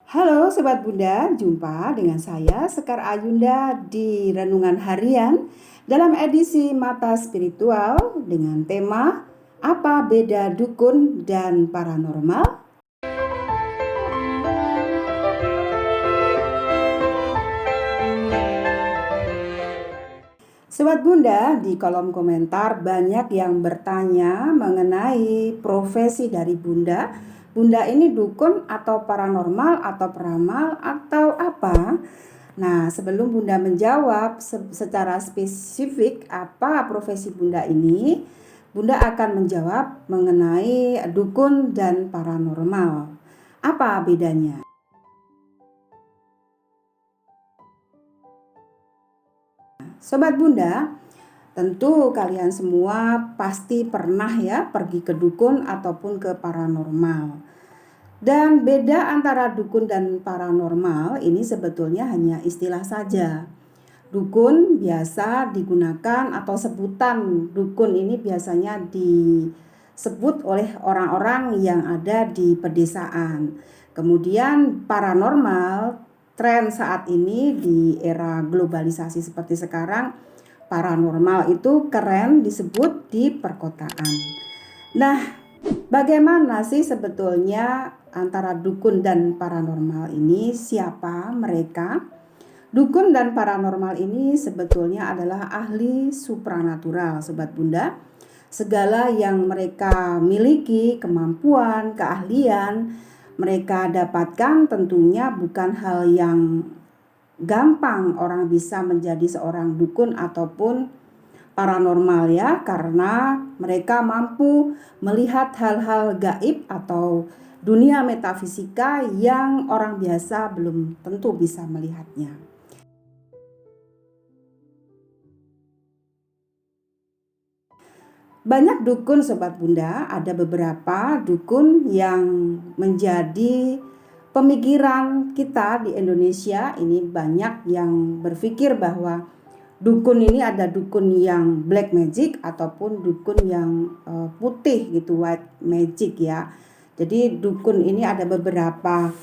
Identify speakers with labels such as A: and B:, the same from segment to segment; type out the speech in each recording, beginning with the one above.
A: Halo Sobat Bunda, jumpa dengan saya Sekar Ayunda di Renungan Harian dalam edisi Mata Spiritual dengan tema Apa Beda Dukun dan Paranormal? Sobat Bunda, di kolom komentar banyak yang bertanya mengenai profesi dari Bunda. Bunda ini dukun atau paranormal atau peramal atau apa? Nah, sebelum Bunda menjawab secara spesifik apa profesi Bunda ini, Bunda akan menjawab mengenai dukun dan paranormal. Apa bedanya? Sobat Bunda, tentu kalian semua pasti pernah ya pergi ke dukun ataupun ke paranormal. Dan beda antara dukun dan paranormal ini sebetulnya hanya istilah saja. Dukun biasa digunakan atau sebutan dukun ini biasanya disebut oleh orang-orang yang ada di pedesaan. Kemudian paranormal, tren saat ini di era globalisasi seperti sekarang, paranormal itu keren disebut di perkotaan. Nah, bagaimana sih sebetulnya antara dukun dan paranormal ini? Siapa mereka? Dukun dan paranormal ini sebetulnya adalah ahli supranatural, Sobat Bunda. Segala yang mereka miliki, kemampuan, keahlian, mereka dapatkan tentunya bukan hal yang gampang orang bisa menjadi seorang dukun ataupun paranormal ya, karena mereka mampu melihat hal-hal gaib atau dunia metafisika yang orang biasa belum tentu bisa melihatnya. Banyak dukun Sobat Bunda, ada beberapa dukun yang menjadi pemikiran kita di Indonesia. Ini banyak yang berpikir bahwa dukun ini ada dukun yang black magic ataupun dukun yang putih gitu, white magic ya. Jadi dukun ini ada beberapa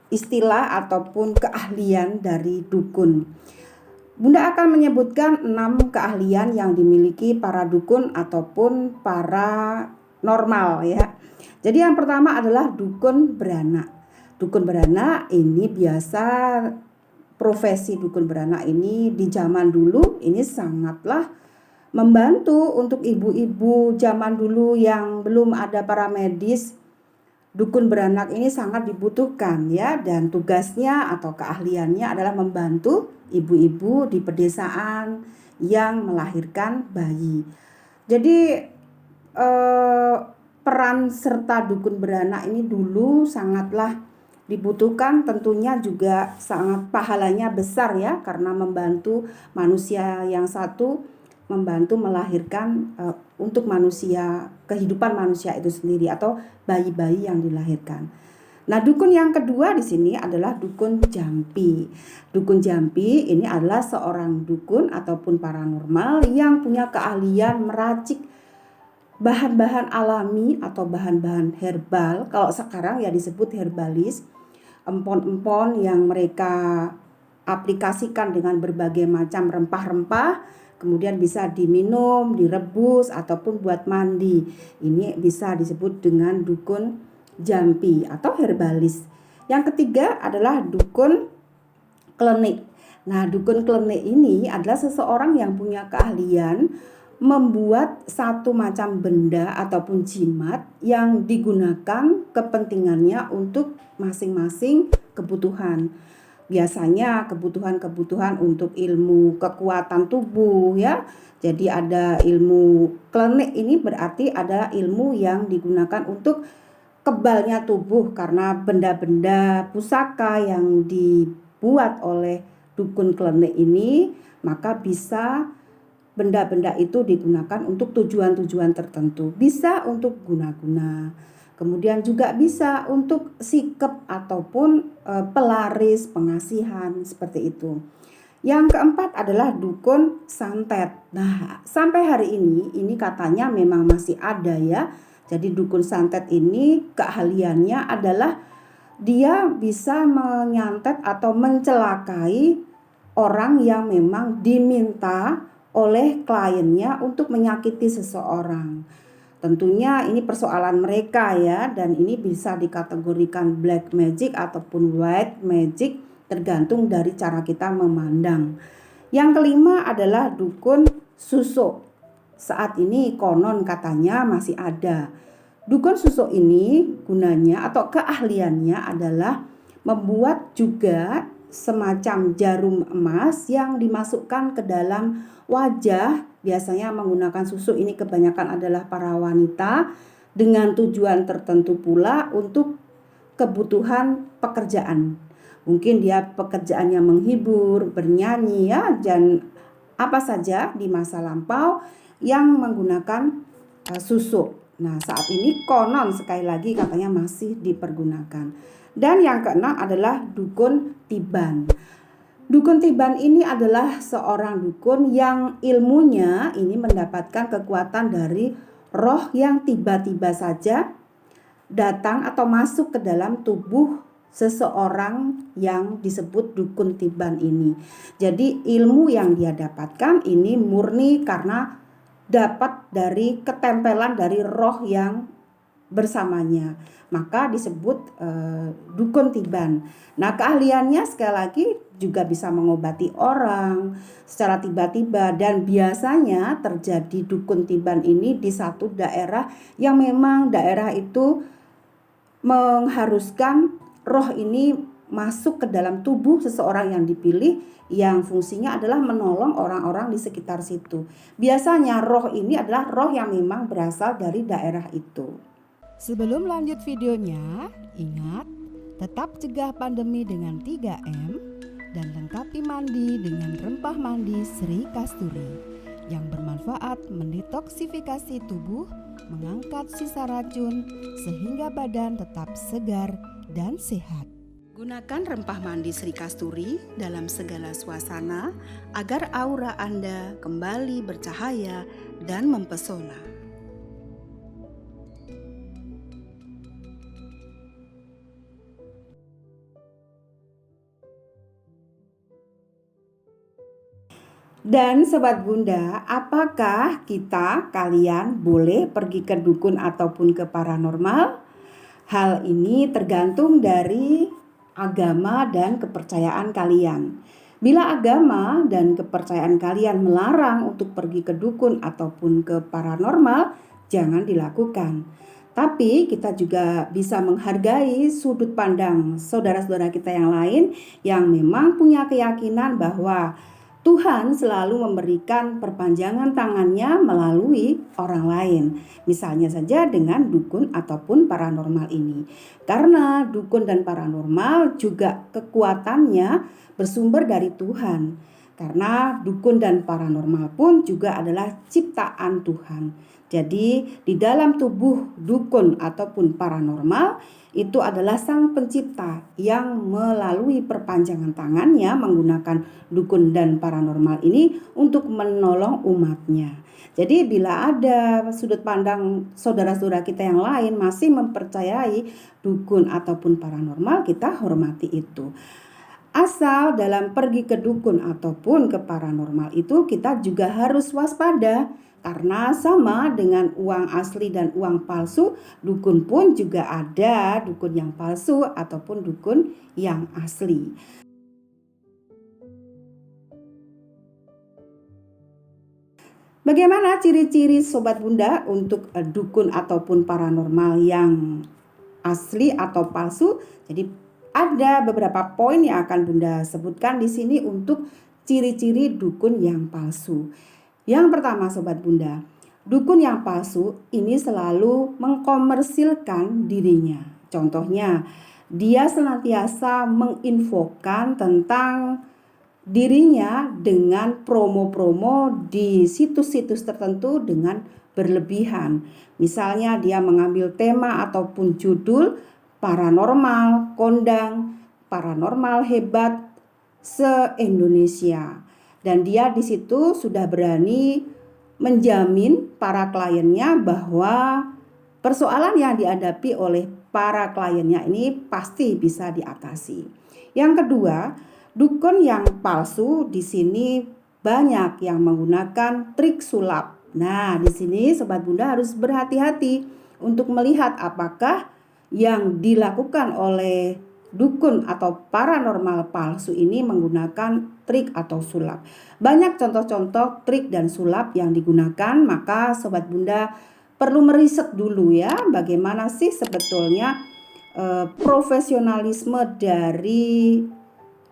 A: istilah ataupun keahlian dari dukun. Bunda akan menyebutkan 6 keahlian yang dimiliki para dukun ataupun para normal ya. Jadi yang pertama adalah dukun beranak. Dukun beranak ini biasa, profesi dukun beranak ini di zaman dulu ini sangatlah membantu untuk ibu-ibu zaman dulu yang belum ada para medis. Dukun beranak ini sangat dibutuhkan ya, dan tugasnya atau keahliannya adalah membantu ibu-ibu di pedesaan yang melahirkan bayi. Jadi peran serta dukun beranak ini dulu sangatlah dibutuhkan, tentunya juga sangat pahalanya besar ya, karena membantu manusia yang satu, membantu melahirkan untuk manusia, kehidupan manusia itu sendiri atau bayi-bayi yang dilahirkan. Nah, dukun yang kedua di sini adalah dukun jampi. Dukun jampi ini adalah seorang dukun ataupun paranormal yang punya keahlian meracik bahan-bahan alami atau bahan-bahan herbal. Kalau sekarang ya disebut herbalis, empon-empon yang mereka aplikasikan dengan berbagai macam rempah-rempah, kemudian bisa diminum, direbus ataupun buat mandi. Ini bisa disebut dengan dukun jampi atau herbalis. Yang ketiga adalah dukun klenik. Nah, dukun klenik ini adalah seseorang yang punya keahlian membuat satu macam benda ataupun jimat yang digunakan kepentingannya untuk masing-masing kebutuhan. Biasanya kebutuhan-kebutuhan untuk ilmu kekuatan tubuh ya. Jadi ada ilmu klenik ini berarti ada ilmu yang digunakan untuk kebalnya tubuh, karena benda-benda pusaka yang dibuat oleh dukun klenik ini, maka bisa benda-benda itu digunakan untuk tujuan-tujuan tertentu. Bisa untuk guna-guna. Kemudian juga bisa untuk sikep ataupun pelaris, pengasihan, seperti itu. Yang keempat adalah dukun santet. Nah, sampai hari ini katanya memang masih ada ya. Jadi dukun santet ini keahliannya adalah dia bisa menyantet atau mencelakai orang yang memang diminta oleh kliennya untuk menyakiti seseorang. Tentunya ini persoalan mereka ya, dan ini bisa dikategorikan black magic ataupun white magic, tergantung dari cara kita memandang. Yang kelima adalah dukun susuk. Saat ini konon katanya masih ada. Dukun susuk ini gunanya atau keahliannya adalah membuat juga semacam jarum emas yang dimasukkan ke dalam wajah. Biasanya menggunakan susuk ini kebanyakan adalah para wanita, dengan tujuan tertentu pula untuk kebutuhan pekerjaan. Mungkin dia pekerjaannya menghibur, bernyanyi ya, dan apa saja di masa lampau yang menggunakan susuk. Nah, saat ini konon sekali lagi katanya masih dipergunakan. Dan yang keenam adalah dukun tiban. Dukun tiban ini adalah seorang dukun yang ilmunya ini mendapatkan kekuatan dari roh yang tiba-tiba saja datang atau masuk ke dalam tubuh seseorang yang disebut dukun tiban ini. Jadi ilmu yang dia dapatkan ini murni karena dapat dari ketempelan dari roh yang bersamanya, maka disebut dukun tiban. Nah, keahliannya sekali lagi juga bisa mengobati orang secara tiba-tiba, dan biasanya terjadi dukun tiban ini di satu daerah yang memang daerah itu mengharuskan roh ini masuk ke dalam tubuh seseorang yang dipilih, yang fungsinya adalah menolong orang-orang di sekitar situ. Biasanya roh ini adalah roh yang memang berasal dari daerah itu.
B: Sebelum lanjut videonya, ingat tetap cegah pandemi dengan 3M dan lengkapi mandi dengan rempah mandi Sri Kasturi yang bermanfaat mendetoksifikasi tubuh, mengangkat sisa racun sehingga badan tetap segar dan sehat.
A: Gunakan rempah mandi Sri Kasturi dalam segala suasana agar aura Anda kembali bercahaya dan mempesona. Dan Sobat Bunda, apakah kalian boleh pergi ke dukun ataupun ke paranormal? Hal ini tergantung dari agama dan kepercayaan kalian. Bila agama dan kepercayaan kalian melarang untuk pergi ke dukun ataupun ke paranormal, jangan dilakukan. Tapi kita juga bisa menghargai sudut pandang saudara-saudara kita yang lain yang memang punya keyakinan bahwa Tuhan selalu memberikan perpanjangan tangannya melalui orang lain. Misalnya saja dengan dukun ataupun paranormal ini. Karena dukun dan paranormal juga kekuatannya bersumber dari Tuhan. Karena dukun dan paranormal pun juga adalah ciptaan Tuhan. Jadi di dalam tubuh dukun ataupun paranormal itu adalah sang pencipta yang melalui perpanjangan tangannya menggunakan dukun dan paranormal ini untuk menolong umatnya. Jadi bila ada sudut pandang saudara-saudara kita yang lain masih mempercayai dukun ataupun paranormal, kita hormati itu. Asal dalam pergi ke dukun ataupun ke paranormal itu kita juga harus waspada. Karena sama dengan uang asli dan uang palsu, dukun pun juga ada dukun yang palsu ataupun dukun yang asli. Bagaimana ciri-ciri Sobat Bunda untuk dukun ataupun paranormal yang asli atau palsu? Jadi ada beberapa poin yang akan Bunda sebutkan di sini untuk ciri-ciri dukun yang palsu. Yang pertama Sobat Bunda, dukun yang palsu ini selalu mengkomersilkan dirinya. Contohnya, dia senantiasa menginfokan tentang dirinya dengan promo-promo di situs-situs tertentu dengan berlebihan. Misalnya dia mengambil tema ataupun judul paranormal, kondang, paranormal hebat se-Indonesia. Dan dia di situ sudah berani menjamin para kliennya bahwa persoalan yang dihadapi oleh para kliennya ini pasti bisa diatasi. Yang kedua, dukun yang palsu di sini banyak yang menggunakan trik sulap. Nah, di sini Sobat Bunda harus berhati-hati untuk melihat apakah yang dilakukan oleh dukun atau paranormal palsu ini menggunakan trik atau sulap. Banyak contoh-contoh trik dan sulap yang digunakan, maka Sobat Bunda perlu meriset dulu ya, bagaimana sih sebetulnya profesionalisme dari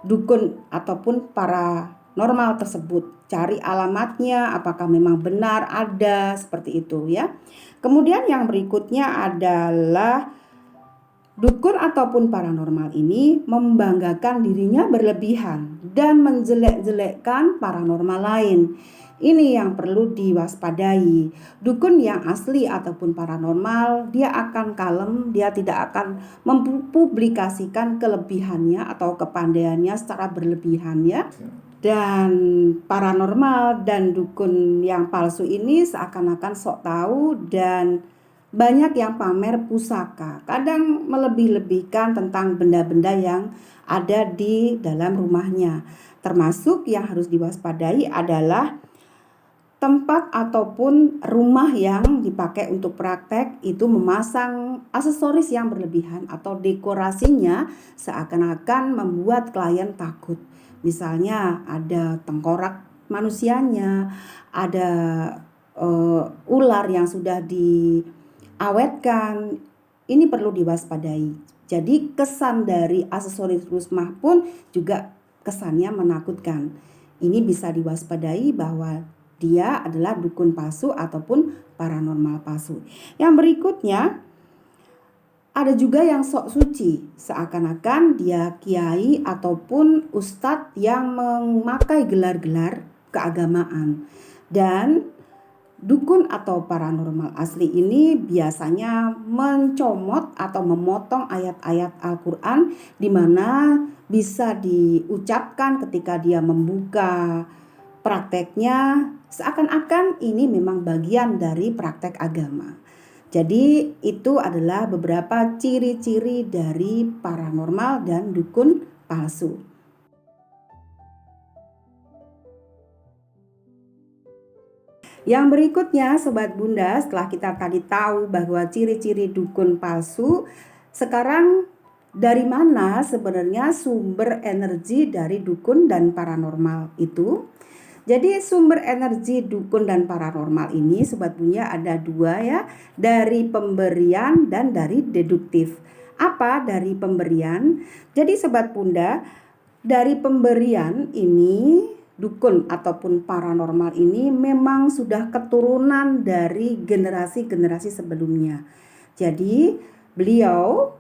A: dukun ataupun paranormal tersebut. Cari alamatnya, apakah memang benar ada seperti itu ya. Kemudian yang berikutnya adalah dukun ataupun paranormal ini membanggakan dirinya berlebihan dan menjelek-jelekkan paranormal lain. Ini yang perlu diwaspadai. Dukun yang asli ataupun paranormal, dia akan kalem, dia tidak akan mempublikasikan kelebihannya atau kepandaiannya secara berlebihan ya. Dan paranormal dan dukun yang palsu ini seakan-akan sok tahu dan banyak yang pamer pusaka, kadang melebih-lebihkan tentang benda-benda yang ada di dalam rumahnya. Termasuk yang harus diwaspadai adalah tempat ataupun rumah yang dipakai untuk praktek itu memasang aksesoris yang berlebihan atau dekorasinya seakan-akan membuat klien takut. Misalnya ada tengkorak manusianya, ada ular yang sudah awetkan, ini perlu diwaspadai. Jadi kesan dari aksesoris rumah pun juga kesannya menakutkan. Ini bisa diwaspadai bahwa dia adalah dukun palsu ataupun paranormal palsu. Yang berikutnya, ada juga yang sok suci, seakan-akan dia kiai ataupun ustadz yang memakai gelar-gelar keagamaan. Dan dukun atau paranormal asli ini biasanya mencomot atau memotong ayat-ayat Al-Quran di mana bisa diucapkan ketika dia membuka prakteknya seakan-akan ini memang bagian dari praktek agama. Jadi itu adalah beberapa ciri-ciri dari paranormal dan dukun palsu. Yang berikutnya Sobat Bunda, setelah kita tadi tahu bahwa ciri-ciri dukun palsu, sekarang dari mana sebenarnya sumber energi dari dukun dan paranormal itu? Jadi sumber energi dukun dan paranormal ini Sobat Bunda ada dua ya, dari pemberian dan dari deduktif. Apa dari pemberian? Jadi Sobat Bunda, dari pemberian ini dukun ataupun paranormal ini memang sudah keturunan dari generasi-generasi sebelumnya. Jadi beliau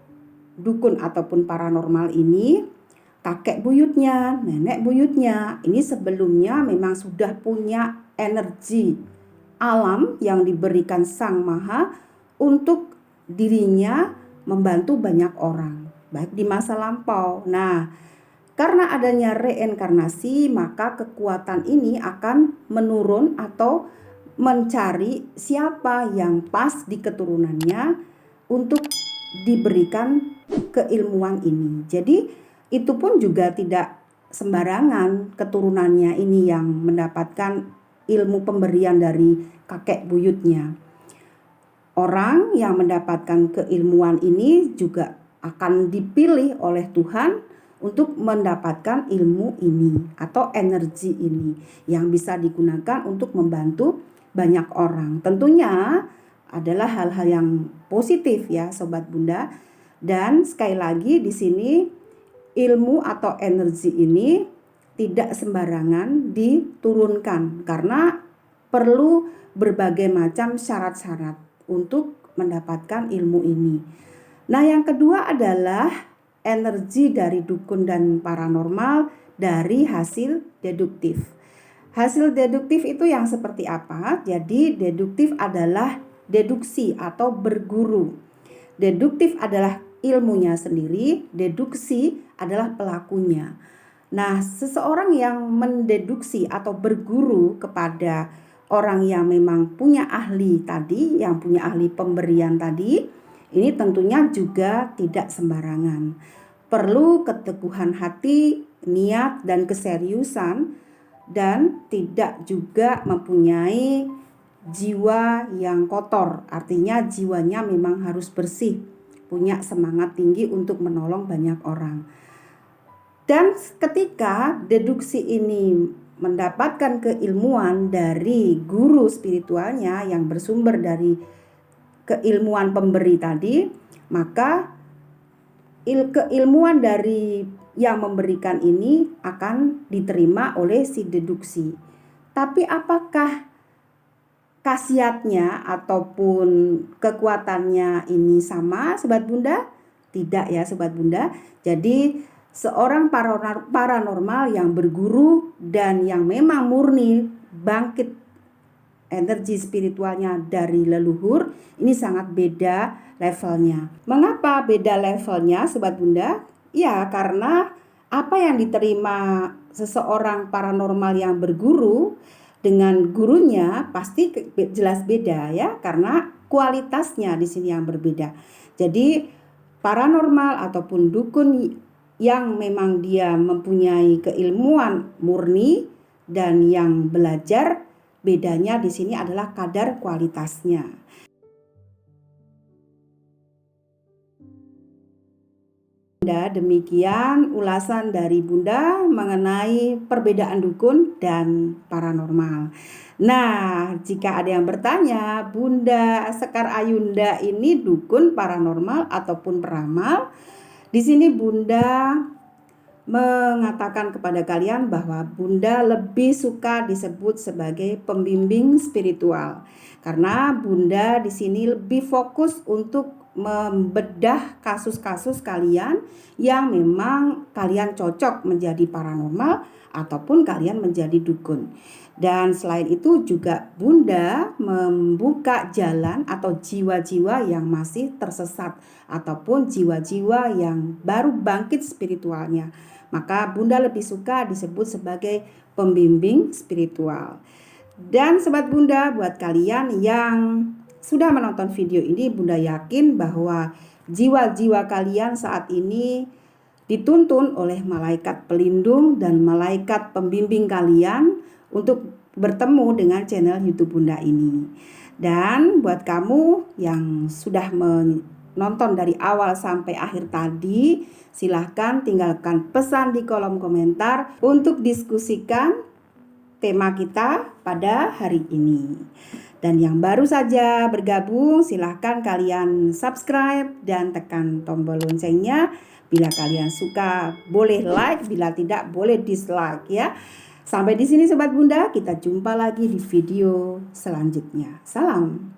A: dukun ataupun paranormal ini kakek buyutnya, nenek buyutnya ini sebelumnya memang sudah punya energi alam yang diberikan Sang Maha untuk dirinya membantu banyak orang, baik di masa lampau. Nah, karena adanya reinkarnasi, maka kekuatan ini akan menurun atau mencari siapa yang pas di keturunannya untuk diberikan keilmuan ini. Jadi itu pun juga tidak sembarangan keturunannya ini yang mendapatkan ilmu pemberian dari kakek buyutnya. Orang yang mendapatkan keilmuan ini juga akan dipilih oleh Tuhan untuk mendapatkan ilmu ini atau energi ini yang bisa digunakan untuk membantu banyak orang. Tentunya adalah hal-hal yang positif ya Sobat Bunda. Dan sekali lagi di sini ilmu atau energi ini tidak sembarangan diturunkan karena perlu berbagai macam syarat-syarat untuk mendapatkan ilmu ini. Nah, yang kedua adalah energi dari dukun dan paranormal dari hasil deduktif. Hasil deduktif itu yang seperti apa? Jadi deduktif adalah deduksi atau berguru. Deduktif adalah ilmunya sendiri, deduksi adalah pelakunya. Nah, seseorang yang mendeduksi atau berguru kepada orang yang memang punya ahli tadi, yang punya ahli pemberian tadi, Ini tentunya juga tidak sembarangan. Perlu keteguhan hati, niat, dan keseriusan, dan tidak juga mempunyai jiwa yang kotor. Artinya jiwanya memang harus bersih, punya semangat tinggi untuk menolong banyak orang. Dan ketika deduksi ini mendapatkan keilmuan dari guru spiritualnya yang bersumber dari keilmuan pemberi tadi, maka keilmuan dari yang memberikan ini akan diterima oleh si deduksi. Tapi apakah khasiatnya ataupun kekuatannya ini sama, Sobat Bunda? Tidak ya, Sobat Bunda. Jadi seorang paranormal yang berguru dan yang memang murni bangkit energi spiritualnya dari leluhur, ini sangat beda levelnya. Mengapa beda levelnya, Sobat Bunda? Ya, karena apa yang diterima seseorang paranormal yang berguru dengan gurunya pasti jelas beda ya, karena kualitasnya di sini yang berbeda. Jadi paranormal ataupun dukun yang memang dia mempunyai keilmuan murni dan yang belajar, bedanya di sini adalah kadar kualitasnya. Bunda, demikian ulasan dari Bunda mengenai perbedaan dukun dan paranormal. Nah, jika ada yang bertanya, Bunda Sekar Ayunda ini dukun, paranormal ataupun peramal? Di sini Bunda mengatakan kepada kalian bahwa Bunda lebih suka disebut sebagai pembimbing spiritual, karena Bunda di sini lebih fokus untuk membedah kasus-kasus kalian yang memang kalian cocok menjadi paranormal ataupun kalian menjadi dukun. Dan selain itu juga Bunda membuka jalan atau jiwa-jiwa yang masih tersesat ataupun jiwa-jiwa yang baru bangkit spiritualnya. Maka Bunda lebih suka disebut sebagai pembimbing spiritual. Dan Sobat Bunda, buat kalian yang sudah menonton video ini, Bunda yakin bahwa jiwa-jiwa kalian saat ini dituntun oleh malaikat pelindung dan malaikat pembimbing kalian untuk bertemu dengan channel YouTube Bunda ini. Dan buat kamu yang sudah menonton dari awal sampai akhir tadi, silahkan tinggalkan pesan di kolom komentar untuk diskusikan tema kita pada hari ini. Dan yang baru saja bergabung, silahkan kalian subscribe dan tekan tombol loncengnya. Bila kalian suka boleh like, bila tidak boleh dislike ya. Sampai di sini Sobat Bunda, kita jumpa lagi di video selanjutnya. Salam.